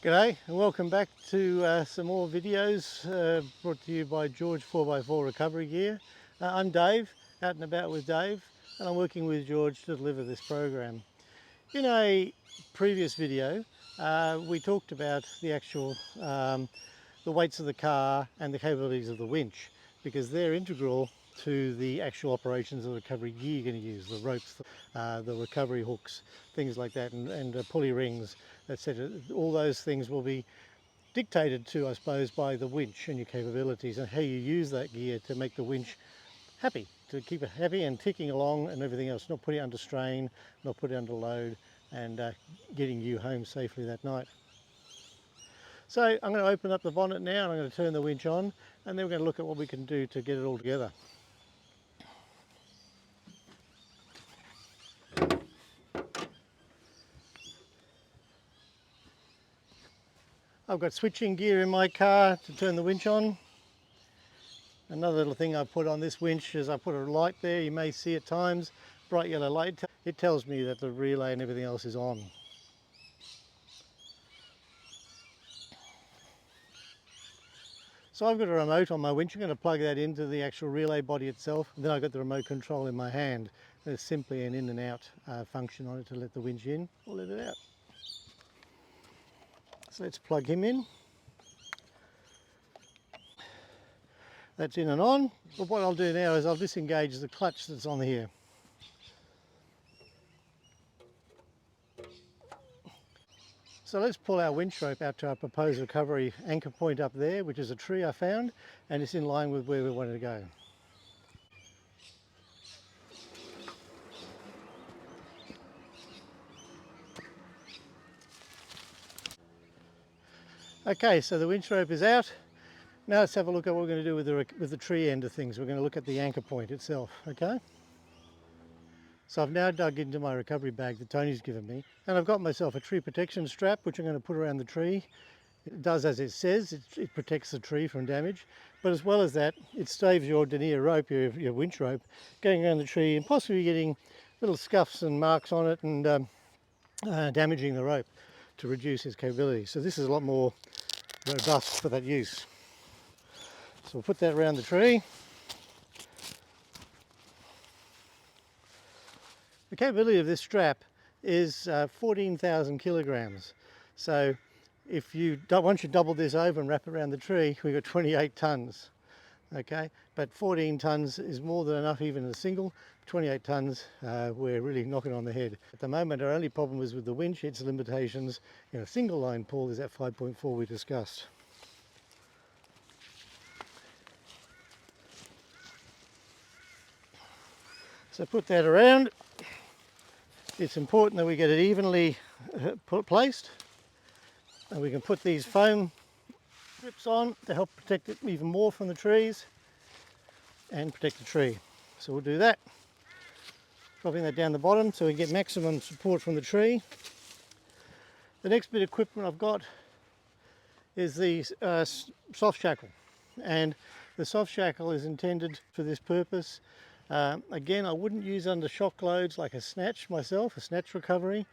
G'day and welcome back to some more videos brought to you by George 4x4 Recovery Gear. I'm Dave, out and about with Dave, and I'm working with George to deliver this program. In a previous video we talked about the actual the weights of the car and the capabilities of the winch, because they're integral to the actual operations of the recovery gear you're going to use, the ropes, the recovery hooks, things like that, and pulley rings, etc. All those things will be dictated to, I suppose, by the winch and your capabilities and how you use that gear to make the winch happy, to keep it happy and ticking along and everything else, not putting it under strain, not putting it under load, and getting you home safely that night. So I'm going to open up the bonnet now and I'm going to turn the winch on, and then we're going to look at what we can do to get it all together. I've got switching gear in my car to turn the winch on. Another little thing I put on this winch is I put a light there. You may see at times, bright yellow light. It tells me that the relay and everything else is on. So I've got a remote on my winch. I'm going to plug that into the actual relay body itself. And then I've got the remote control in my hand. There's simply an in and out function on it to let the winch in or let it out. So let's plug him in. That's in and on. But what I'll do now is I'll disengage the clutch that's on here. So let's pull our winch rope out to our proposed recovery anchor point up there, which is a tree I found, and it's in line with where we wanted to go. Okay, so the winch rope is out. Now let's have a look at what we're going to do with the tree end of things. We're going to look at the anchor point itself, okay? So I've now dug into my recovery bag that Tony's given me, and I've got myself a tree protection strap which I'm going to put around the tree. It does as it says, it protects the tree from damage, but as well as that, it saves your denier rope, your winch rope, going around the tree and possibly getting little scuffs and marks on it and damaging the rope to reduce its capability. So this is a lot more robust for that use. So we'll put that around the tree. The capability of this strap is 14,000 kilograms. So if you once you double this over and wrap it around the tree, we've got 28 tons. Okay, but 14 tons is more than enough even a single. 28 tons, we're really knocking on the head. At the moment, our only problem is with the winch, its limitations. In a single line pull is that 5.4 we discussed. So put that around. It's important that we get it evenly placed, and we can put these foam strips on to help protect it even more from the trees and protect the tree. So we'll do that, dropping that down the bottom so we get maximum support from the tree. The next bit of equipment I've got is the soft shackle, and the soft shackle is intended for this purpose. Again, I wouldn't use under shock loads like a snatch myself, a snatch recovery,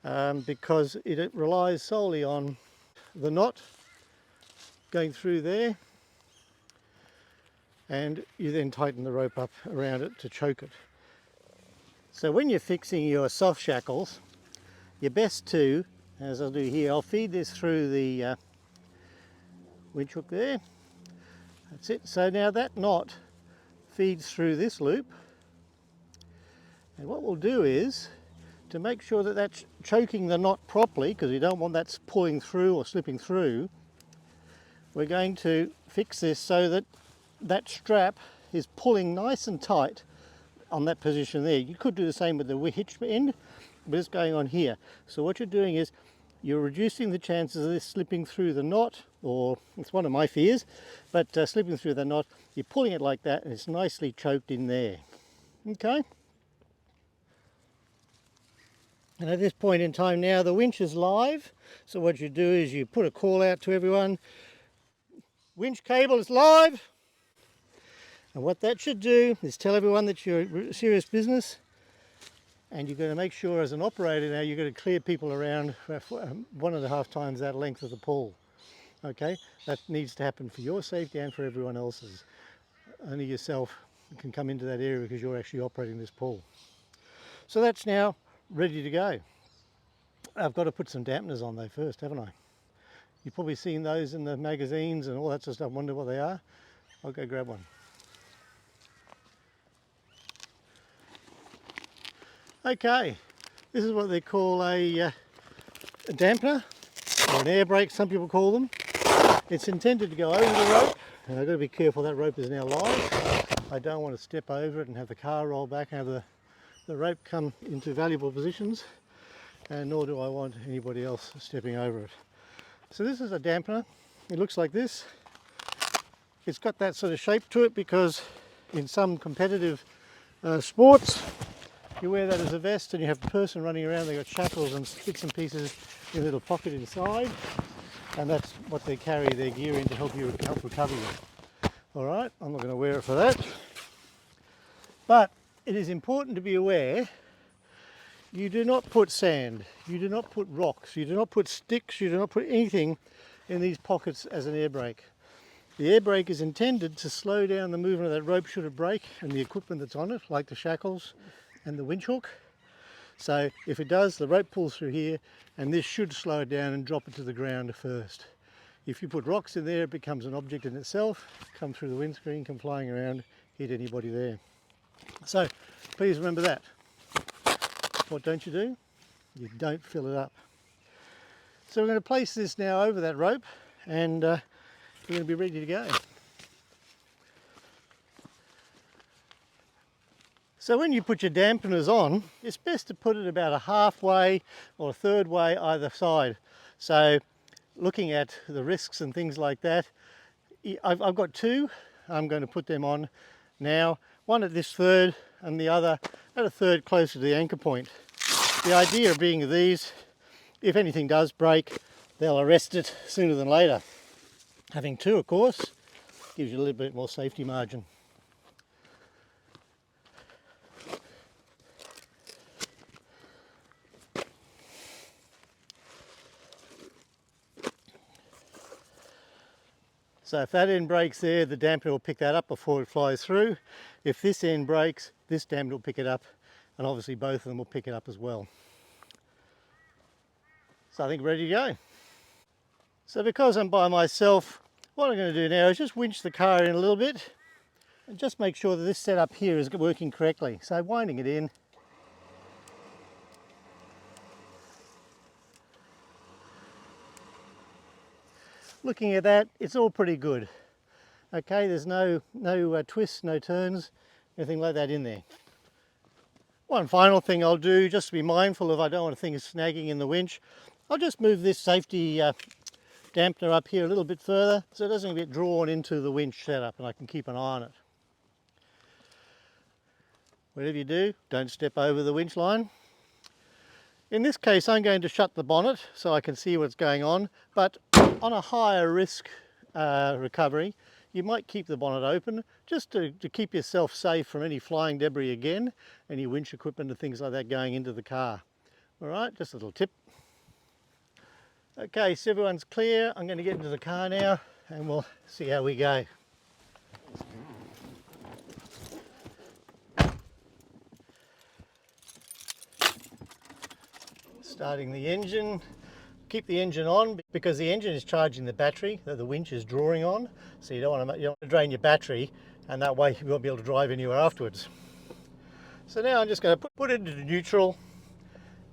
because it relies solely on the knot going through there, and you then tighten the rope up around it to choke it. So when you're fixing your soft shackles, you're best to, as I'll do here, I'll feed this through the winch hook there. That's it. So now that knot feeds through this loop, and what we'll do is, to make sure that that's choking the knot properly, because we don't want that pulling through or slipping through, we're going to fix this so that that strap is pulling nice and tight on that position there. You could do the same with the hitch end, but it's going on here. So what you're doing is you're reducing the chances of this slipping through the knot, or it's one of my fears, but slipping through the knot, you're pulling it like that and it's nicely choked in there. Okay? And at this point in time now, the winch is live. So what you do is you put a call out to everyone, winch cable is live. And what that should do is tell everyone that you're serious business And you're going to make sure as an operator now you're going to clear people around 1.5 times that length of the pool. Okay, that needs to happen for your safety and for everyone else's. Only yourself can come into that area because you're actually operating this pool. So that's now ready to go. I've got to put some dampeners on though first, haven't I? You've probably seen those in the magazines and all that sort of stuff, wonder what they are. I'll go grab one. Okay, this is what they call a dampener, or an air brake some people call them. It's intended to go over the rope, and I've got to be careful that rope is now live. I don't want to step over it and have the car roll back and have the rope come into valuable positions, and nor do I want anybody else stepping over it. So this is a dampener. It looks like this. It's got that sort of shape to it because in some competitive sports you wear that as a vest and you have a person running around, they've got shackles and bits and pieces in a little pocket inside, and that's what they carry their gear in to help recover you. Alright, I'm not going to wear it for that. But it is important to be aware you do not put sand, you do not put rocks, you do not put sticks, you do not put anything in these pockets as an air brake. The air brake is intended to slow down the movement of that rope should it break and the equipment that's on it, like the shackles and the winch hook. So if it does, the rope pulls through here and this should slow it down and drop it to the ground first. If you put rocks in there, it becomes an object in itself, come through the windscreen, come flying around, hit anybody there. So please remember that. What don't you do? You don't fill it up. So we're going to place this now over that rope and we're going to be ready to go. So when you put your dampeners on, it's best to put it about a halfway or a third way either side. So looking at the risks and things like that, I've got two. I'm going to put them on now, one at this third and the other at a third closer to the anchor point. The idea being these, if anything does break, they'll arrest it sooner than later. Having two, of course, gives you a little bit more safety margin. So if that end breaks there, the dampener will pick that up before it flies through. If this end breaks, this dampener will pick it up, and obviously both of them will pick it up as well. So I think ready to go. So because I'm by myself, what I'm going to do now is just winch the car in a little bit and just make sure that this setup here is working correctly. So winding it in. Looking at that, it's all pretty good. Okay, there's no twists, no turns, anything like that in there. One final thing I'll do, just to be mindful of I don't want things snagging in the winch, I'll just move this safety dampener up here a little bit further so it doesn't get drawn into the winch setup and I can keep an eye on it. Whatever you do, don't step over the winch line. In this case I'm going to shut the bonnet so I can see what's going on, but on a higher risk recovery you might keep the bonnet open just to keep yourself safe from any flying debris again, any winch equipment and things like that going into the car. Alright, just a little tip. Okay, so everyone's clear. I'm going to get into the car now and we'll see how we go. Starting the engine. Keep the engine on because the engine is charging the battery that the winch is drawing on, so you don't want to drain your battery and that way you won't be able to drive anywhere afterwards. So now I'm just going to put it into neutral.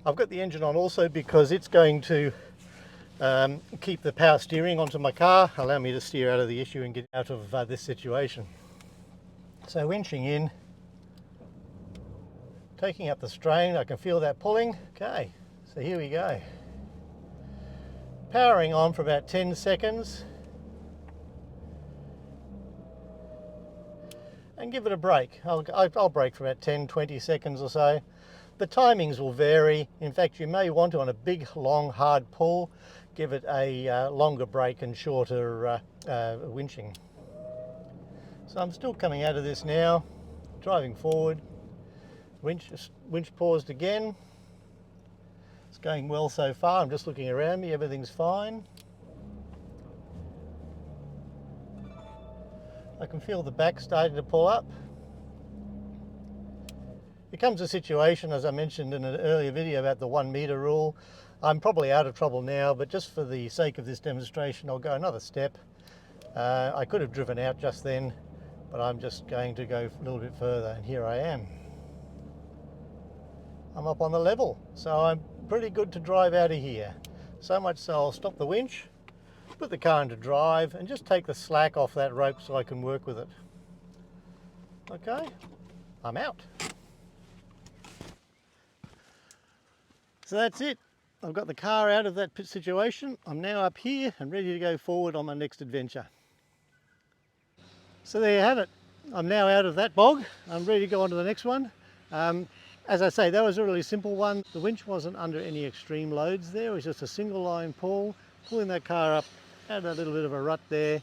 I've got the engine on also because it's going to keep the power steering onto my car, allow me to steer out of the issue and get out of this situation. So winching in, taking up the strain, I can feel that pulling. Okay, so here we go. Powering on for about 10 seconds and give it a break. I'll break for about 10-20 seconds or so. The timings will vary. In fact, you may want to, on a big, long, hard pull, give it a longer break and shorter winching. So I'm still coming out of this now, driving forward. Winch paused again. It's going well so far. I'm just looking around me, everything's fine. I can feel the back starting to pull up. It comes a situation, as I mentioned in an earlier video about the 1 metre rule. I'm probably out of trouble now, but just for the sake of this demonstration, I'll go another step. I could have driven out just then, but I'm just going to go a little bit further, and here I am. I'm up on the level, so I'm pretty good to drive out of here. So much so I'll stop the winch, put the car into drive, and just take the slack off that rope so I can work with it. Okay, I'm out. So that's it. I've got the car out of that situation. I'm now up here and ready to go forward on my next adventure. So there you have it. I'm now out of that bog. I'm ready to go on to the next one. As I say, that was a really simple one. The winch wasn't under any extreme loads there. It was just a single line pull, pulling that car up, had a little bit of a rut there.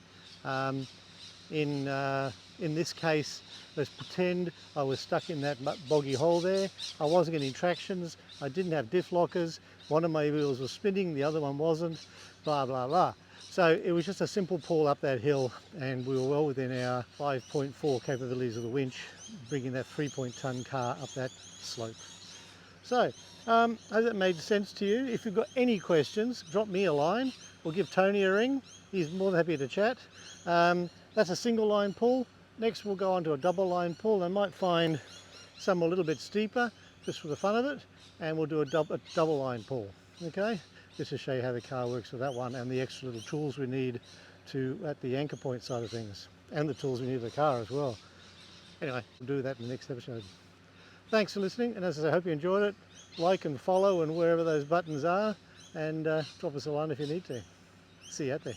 In this case, let's pretend I was stuck in that boggy hole there. I wasn't getting tractions. I didn't have diff lockers. One of my wheels was spinning, the other one wasn't, blah, blah, blah. So it was just a simple pull up that hill, and we were well within our 5.4 capabilities of the winch, bringing that 3-ton car up that slope. So, hope that made sense to you. If you've got any questions, drop me a line or give Tony a ring. He's more than happy to chat. That's a single line pull. Next we'll go on to a double line pull. I might find some a little bit steeper just for the fun of it, and we'll do a double line pull. Okay, just to show you how the car works with that one and the extra little tools we need at the anchor point side of things, and the tools we need for the car as well. Anyway, we'll do that in the next episode. Thanks for listening, and as I say, I hope you enjoyed it. Like and follow and wherever those buttons are, and drop us a line if you need to. See you out there.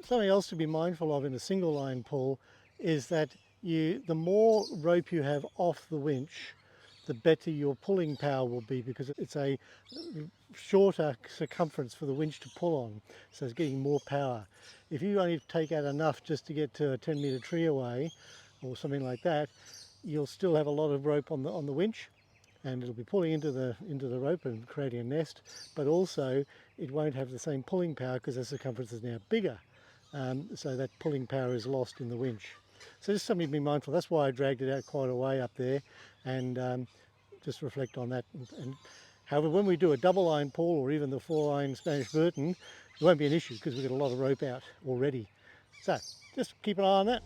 Something else to be mindful of in a single line pull is that the more rope you have off the winch, the better your pulling power will be, because it's a shorter circumference for the winch to pull on, so it's getting more power. If you only take out enough just to get to a 10-metre tree away or something like that, you'll still have a lot of rope on the winch, and it'll be pulling into the rope and creating a nest, but also it won't have the same pulling power because the circumference is now bigger. So that pulling power is lost in the winch. So just something to be mindful. That's why I dragged it out quite a way up there, and just reflect on that. And however, when we do a double line pull or even the 4-line Spanish Burton, it won't be an issue because we've got a lot of rope out already. So just keep an eye on that.